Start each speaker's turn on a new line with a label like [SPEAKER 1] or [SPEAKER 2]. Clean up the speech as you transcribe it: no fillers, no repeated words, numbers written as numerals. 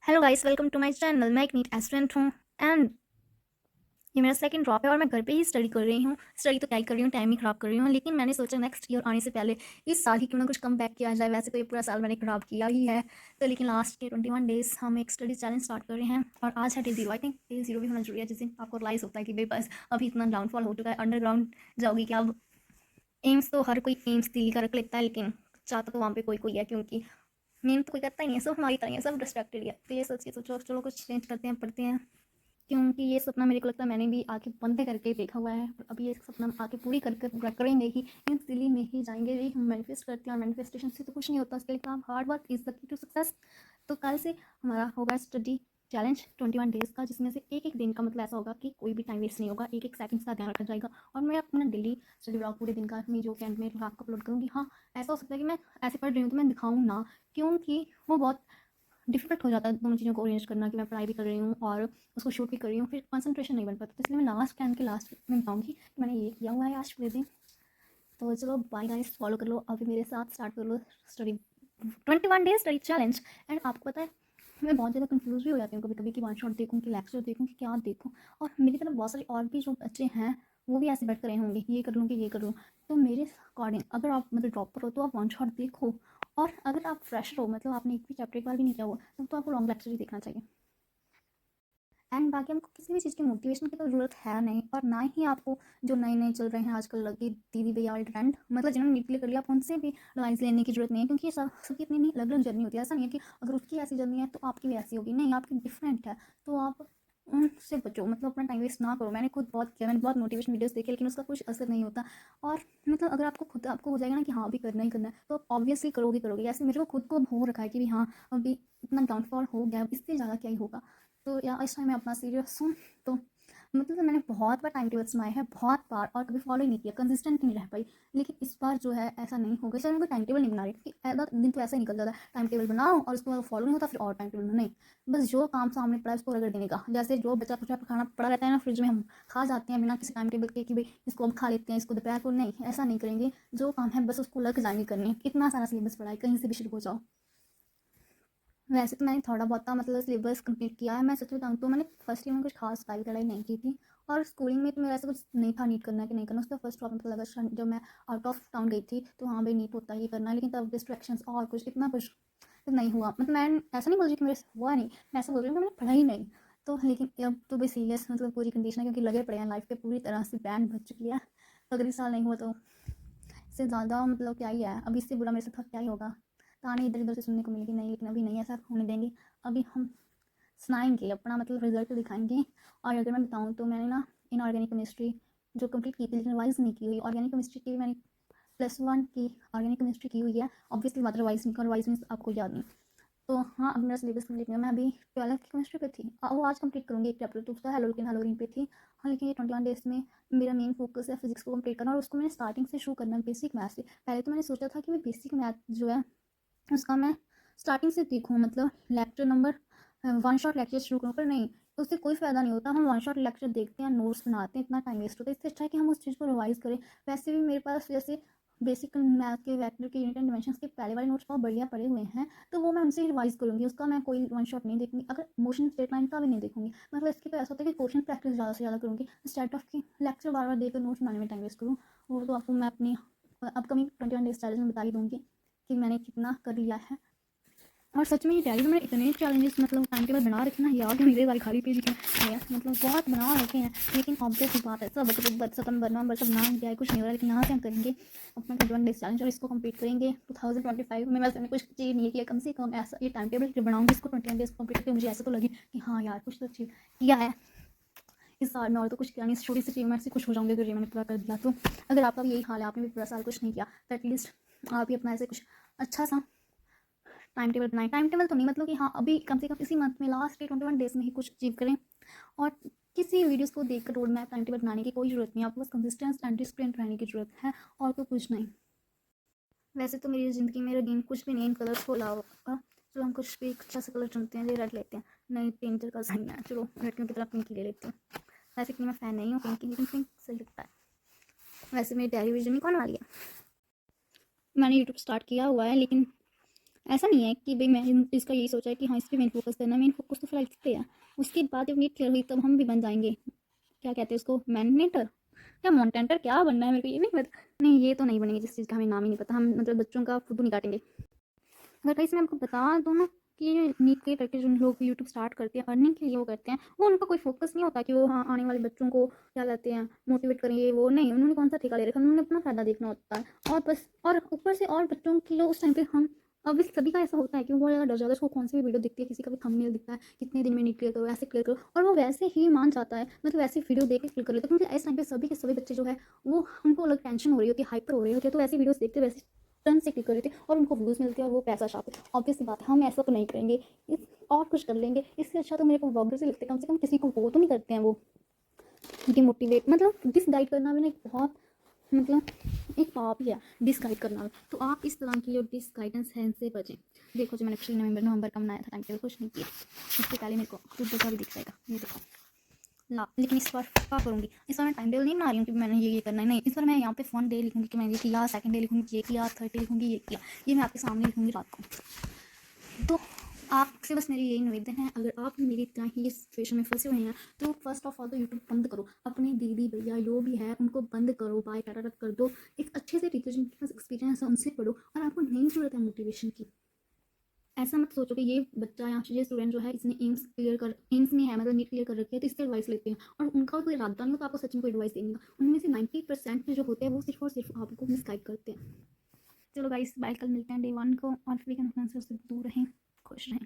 [SPEAKER 1] Hello guys, welcome to my channel. मैं एक NEET aspirant हूँ एंड ये मेरा सेकंड ड्रॉप है और मैं घर पे ही स्टडी कर रही हूँ। स्टडी तो क्या ही कर रही हूँ, टाइम ही ख़राब कर रही हूँ। लेकिन मैंने सोचा नेक्स्ट ईयर आने से पहले इस साल ही क्यों ना कुछ कम बैक किया जाए। वैसे तो ये पूरा साल मैंने ख़राब किया ही है, तो लेकिन लास्ट के 21 डेज़ हम एक स्टडी चैलेंज स्टार्ट कर रहे हैं और आज है डे 0। आई थिंक डे 0 भी होना जरूरी है, जिस दिन आपको रियलाइज़ होता है कि भाई बस अभी इतना डाउनफॉल हो चुका है, अंडरग्राउंड जाओगी कि अब एम्स तो हर कोई एम्स दिल्ली का रख लेता है, लेकिन चाहता तो वहाँ पे कोई कोई है, क्योंकि मेन तो कोई करता ही नहीं है, सब हमारी तरह ही है, सब डिस्ट्रैक्टेड ही है। तो ये सोच के सोचो चलो कुछ चेंज करते हैं, पढ़ते हैं, क्योंकि ये सपना मेरे को लगता है मैंने भी आके बंदे करके देखा हुआ है। अभी ये सपना आके पूरी करके पूरा करेंगे ही, इन दिल्ली में ही जाएंगे भी। हम मैनिफेस्ट करते हैं और मैनिफेस्टेशन से तो कुछ नहीं होता, इसके लिए काम hard work is the key to success. तो कल से हमारा होगा स्टडी चैलेंज 21 डेज़ का, जिसमें से एक एक दिन का मतलब ऐसा होगा कि कोई भी टाइम वेस्ट नहीं होगा, एक एक सेकंड्स का ध्यान रखा जाएगा। और मैं अपना डेली स्टडी ब्लॉग पूरे दिन का मैं जो कैंट में रात को अपलोड करूँगी। हाँ, ऐसा हो सकता है कि मैं ऐसे पढ़ रही हूँ तो मैं दिखाऊँ ना, क्योंकि वो बहुत डिफिकल्ट हो जाता है दोनों चीज़ों को अरेंज करना, कि मैं पढ़ाई भी कर रही हूँ और उसको शूट भी कर रही हूँ, फिर कंसंट्रेशन नहीं बन पाता। तो इसलिए मैं लास्ट टाइम के लास्ट में बताऊँगी कि मैंने ये किया हुआ है आज पूरे दिन। तो चलो बाय गाइस, फॉलो कर लो, अभी मेरे साथ स्टार्ट कर लो study 21 days study challenge. And आपको पता है मैं बहुत ज़्यादा कंफ्यूज भी हो जाती हूँ कभी कभी कि वन शॉट देखूँ कि लेक्चर देखूँ कि क्या देखूँ। और मेरी तरफ बहुत सारे और भी जो बच्चे हैं वो भी ऐसे बैठ कर रहे होंगे ये कर लूँ कि ये कर लूँ। तो मेरे अकॉर्डिंग अगर आप मतलब ड्रॉपर हो तो आप वन शॉट देखो, और अगर आप फ्रेशर हो मतलब आपने एक भी चैप्टर एक बार भी नहीं किया हुआ तो आपको लॉन्ग लेक्चर ही देखना चाहिए। एंड बाकी हमको किसी भी चीज़ की मोटिवेशन की तो ज़रूरत है नहीं, और ना ही आपको जो नए नए चल रहे हैं आजकल लगे दीदी भैया वाले ट्रेंड, मतलब जिन्होंने नीट क्लियर कर लिया आप उनसे भी एडवाइस लेने की जरूरत नहीं है, क्योंकि ये सब सबकी अपनी अपनी अलग अलग जर्नी होती है। ऐसा नहीं है कि अगर उसकी ऐसी जर्नी है तो आपकी भी ऐसी होगी, नहीं, आपकी डिफरेंट है। तो आप उनसे बचो, मतलब अपना टाइम वेस्ट ना करो। मैंने खुद बहुत किया, मैंने बहुत मोटिवेशन वीडियोस देखे, लेकिन उसका कुछ असर नहीं होता। और मतलब अगर आपको खुद आपको हो जाएगा ना कि हाँ अभी करना ही करना है, तो आप ऑब्वियसली करोगे करोगे। ऐसे मेरे को खुद को हो रखा है कि भी हाँ अभी इतना डाउनफॉल हो गया, इससे ज़्यादा क्या ही होगा। तो या इस टाइम मैं अपना सीरियस हूँ। तो मतलब मैंने बहुत बार टाइम टेबल्स बनाए हैं, बहुत बार, और कभी फॉलो ही नहीं किया, कंसिस्टेंट नहीं रह पाई। लेकिन इस बार जो है ऐसा नहीं होगा, चलो मैं कोई टाइम टेबल नहीं बना रही, क्योंकि आधा दिन तो ऐसा ही निकल जाता है, टाइम टेबल बनाओ और उसको फॉलो नहीं होता, फिर और टाइम टेबल नहीं। बस जो काम सामने पड़ा है उसको रगड़ देने का, जैसे जो बचा कुचा खाना पड़ा रहता है ना फ्रिज में, हम खा जाते हैं बिना किसी टाइम टेबल के कि भाई इसको अब खा लेते हैं, इसको दोपहर को, नहीं ऐसा नहीं करेंगे। जो काम है बस उसको लग जाएंगे करने। कितना सारा सिलेबस पड़ा है, कहीं से भी शुरू हो जाओ। वैसे तो मैंने थोड़ा बहुत मतलब सिलेबस कंप्लीट किया है। मैं सच बताऊँ तो मैंने फर्स्ट ईयर में कुछ खास पढ़ाई तढ़ाई नहीं की थी, और स्कूलिंग में तो मेरा ऐसा कुछ नहीं था नीट करना कि नहीं करना। उसका फर्स्ट प्रॉब्लम तो लगा जब मैं आउट ऑफ टाउन गई थी, तो हाँ भाई नीट होता है ये करना है, लेकिन तब डिस्ट्रैक्शंस और कुछ इतना कुछ तो नहीं हुआ। मतलब मैं ऐसा नहीं बोल रही कि मेरे से हुआ नहीं, मैं ऐसा बोल रही हूँ कि मैंने पढ़ा ही नहीं। तो लेकिन अब तो भाई सीरियस मतलब पूरी कंडीशन है, क्योंकि लगे पड़े हैं, लाइफ पे पूरी तरह से बैंड बज चुकी है। तो अगर इस साल नहीं हुआ तो इससे ज़्यादा मतलब क्या ही है, अभी इससे बुरा मेरे साथ क्या ही होगा। ताने इधर उधर से सुनने को मिलेगी, नहीं लेकिन अभी नहीं ऐसा होने देंगे। अभी हम सुनाएंगे अपना मतलब रिजल्ट दिखाएंगे। और अगर मैं बताऊँ तो मैंने ना इनऑर्गेनिक केमिस्ट्री जो कंप्लीट की थी, लेकिन रिवाइज नहीं की हुई। ऑर्गेनिक केमिस्ट्री की भी मैंने +1 की ऑर्गेनिक केमिस्ट्री की हुई है, ऑब्वियसली बात रिवाइज नहीं कर, रिवाइज मीन्स आपको याद नहीं। तो हाँ अब मेरा सिलेबस कंप्लीट नहीं है, मैं अभी 12th की केमिस्ट्री पे थी, वो आज कंप्लीट करूँगी एक चैप्टर, तो उसका हेलोकिन हेलोरिन पे थी। हाँ लेकिन ये 21 डेज में मेरा मेन फोकस है फिजिक्स को कंप्लीट करना, और उसको मैंने स्टार्टिंग से शुरू करना बेसिक मैथ से। पहले तो मैंने सोचा था कि मैं बेसिक मैथ जो है उसका मैं स्टार्टिंग से देखूँ, मतलब lecture number one shot lecture शुरू करूँ, पर नहीं, उससे कोई फ़ायदा नहीं होता। हम वन शॉट लेक्चर देखते हैं, नोट्स बनाते हैं, इतना टाइम वेस्ट होता है। इससे अच्छा है कि हम उस चीज़ को रिवाइज़ करें। वैसे भी मेरे पास जैसे बेसिक मैथ के वेक्टर के यूनिट एंड डिमेंशंस के पहले वाले नोट्स बहुत बढ़िया पड़े हुए हैं, तो वो मैं उनसे ही रिवाइज़ करूँगी। उसका मैं कोई वन शॉट नहीं देखूँगी, अगर मोशन स्टेट लाइन का भी नहीं देखूँगी। मतलब इसके तो ऐसा होता है कि क्वेश्चन प्रैक्टिस ज़्यादा से ज़्यादा करूँगी, इंस्टेड ऑफ कि लेक्चर बार बार देकर नोट्स बनाने में टाइम वेस्ट करूँ। वो तो आपको मैं अपनी अपकमिंग 21 डेज चैलेंज में बता ही दूँगी कि मैंने कितना कर लिया है। और सच में ये डायरी में मैंने इतने चैलेंजेस मतलब टाइम टेबल बना रखे ना, याद मेरे वाली खाली पेज की है, मतलब बहुत बना रखे हैं। लेकिन ऑब्वियस बात है, सब अक्टूबर सितंबर नवंबर सब ना गया है, कुछ नहीं हो रहा, लेकिन यहाँ से हम करेंगे अपना 21 डेज चैलेंज और इसको कंप्लीट करेंगे 2025 में। वैसे मैंने कुछ अचीव नहीं किया, कम से कम ऐसा ये टाइम टेबल बनाऊंगी इसको 21 डेज कंप्लीट करके, मुझे ऐसा तो लगे कि हाँ यार कुछ तो अचीव किया है इस साल में। और तो कुछ किया नहीं, छोटी सी अचीवमेंट से खुश हो जाऊंगी अगर ये मैंने पूरा कर दिया तो। अगर आपका भी यही हाल है, आपने भी पूरा साल कुछ नहीं किया, तो एटलीस्ट आप भी अपना ऐसे कुछ अच्छा सा टाइम टेबल बनाएं। टाइम टेबल तो नहीं, मतलब कि हाँ अभी कम से कम इसी मंथ में लास्ट के 21 डेज में ही कुछ अचीव करें। और किसी वीडियोस को देखकर रोड मैप टाइम टेबल बनाने की कोई ज़रूरत नहीं है, आपको बस कंसिस्टेंस एंड डिसिप्लिन रहने की ज़रूरत है, और तो कुछ नहीं। वैसे तो मेरी ज़िंदगी में रंगीन कुछ भी नहीं, कलर्स को अलावा चलो हम कुछ भी अच्छा सा कलर चुनते हैं, ये रेड लेते हैं, नहीं पेंटर का साइन है, चलो लड़कियों की तरह पिंक ले लेते हैं। वैसे कि मैं फ़ैन नहीं हूँ पिंक की, लेकिन पिंक सही लगता है। वैसे मेरी डेली विजन नहीं कौन वाली है, मैंने यूट्यूब स्टार्ट किया हुआ है, लेकिन ऐसा नहीं है कि भाई मैं इसका यही सोचा है कि हाँ इस पे मेन फोकस करना है, मेन फोकस तो फिलहाल इस पे है। उसके बाद जब नीट क्लियर हुई तब हम भी बन जाएंगे, क्या कहते हैं उसको, मैनेटर या मोन्टेंटर, क्या बनना है मेरे को ये भी पता नहीं। ये तो नहीं बनेंगे जिस चीज़ का हमें नाम ही नहीं पता, हम मतलब बच्चों का फुद्दू नहीं काटेंगे। अगर कहीं से मैं आपको बता दूँ ना कि ये नीट क्लियर करके जो लोग यूट्यूब स्टार्ट करते हैं अर्निंग के लिए वो करते हैं, वो उनका कोई फोकस नहीं होता कि वो हाँ आने वाले बच्चों को क्या कहते हैं मोटिवेट करेंगे, वो नहीं, उन्होंने कौन सा ठेका ले रखा है, उन्होंने अपना फ़ायदा देखना होता है। और बस, और ऊपर से और बच्चों की लोग उस टाइम पे हम, अब इस सभी का ऐसा होता है कि वो बहुत ज़्यादा डर जाता है, उसको कौन सी भी वीडियो दिखती है, किसी का भी थंबनेल दिखता है, कितने दिन में नीट क्लियर करो, ऐसे क्लियर करो, और वो वैसे ही मान जाता है, मतलब ऐसी वीडियो देख के क्लियर कर लेता है। क्योंकि इस टाइम पे सभी के सभी बच्चे जो है वो, उनको अलग टेंशन हो रही होती है, हाइपर हो रही होती है, तो ऐसी वीडियोस देखते वैसे टर्न से क्लिक कर लेते हैं और उनको व्यूज़ मिलते हैं और वो पैसा छापते हैं। ऑब्वियस सी बात है हम ऐसा तो नहीं करेंगे, इस और कुछ कर लेंगे। इससे अच्छा तो मेरे को ब्लॉगर से लगते हैं, कम से कम किसी को वो तो नहीं करते हैं वो डिमोटिवेट, मतलब डिसगाइड करना भी ना एक बहुत, मतलब एक पाप ही है डिसगाइड करना भी। तो आप इस तरह की जो डिसगाइडेंस है इनसे बचें। देखो जो मैंने पिछले नवंबर का बनाया था टाइम टेबल, कुछ नहीं किया, इससे पहले मेरे को अक्टूबर का भी दिख जाएगा, ये देखो ला। लेकिन इस बार क्या करूँगी, इस बार मैं टाइम टेबल नहीं बना रही हूँ कि मैंने ये करना है, नहीं, इस बार मैं यहाँ पे फर्स्ट डे लिखूँगी कि मैंने ये किया, सेकंड डे लिखूँगी ये किया, थर्ड डे लिखूँगी ये किया, ये मैं आपके सामने लिखूँगी रात को। तो आपसे बस मेरी यही निवेदन है, अगर आप मेरी तरह ही इस सिचुएशन में फंसे हुए हैं तो फर्स्ट ऑफ ऑल तो यूट्यूब बंद करो, अपने दीदी भैया जो भी है उनको बंद करो, बाय टाटा कर दो, एक अच्छे से टीचर जिनके पास एक्सपीरियंस है उनसे पढ़ो, और आपको नहीं ज़रूरत है मोटिवेशन की। ऐसा मत सोचो कि ये बच्चा या ये स्टूडेंट जो है इसने एम्स में है, मतलब नीट क्लियर कर रखी है तो इससे एडवाइस लेते हैं, और उनका कोई इरादा नहीं होता आपको सच में कोई एडवाइस देने का। उनमें से 90% जो होते हैं वो सिर्फ और सिर्फ आपको मिसगाइड करते हैं। चलो गाइस बाय, कल मिलते हैं डे 1 को, और फ्री कॉन्फ्रेंस से दूर रहें, खुश रहें।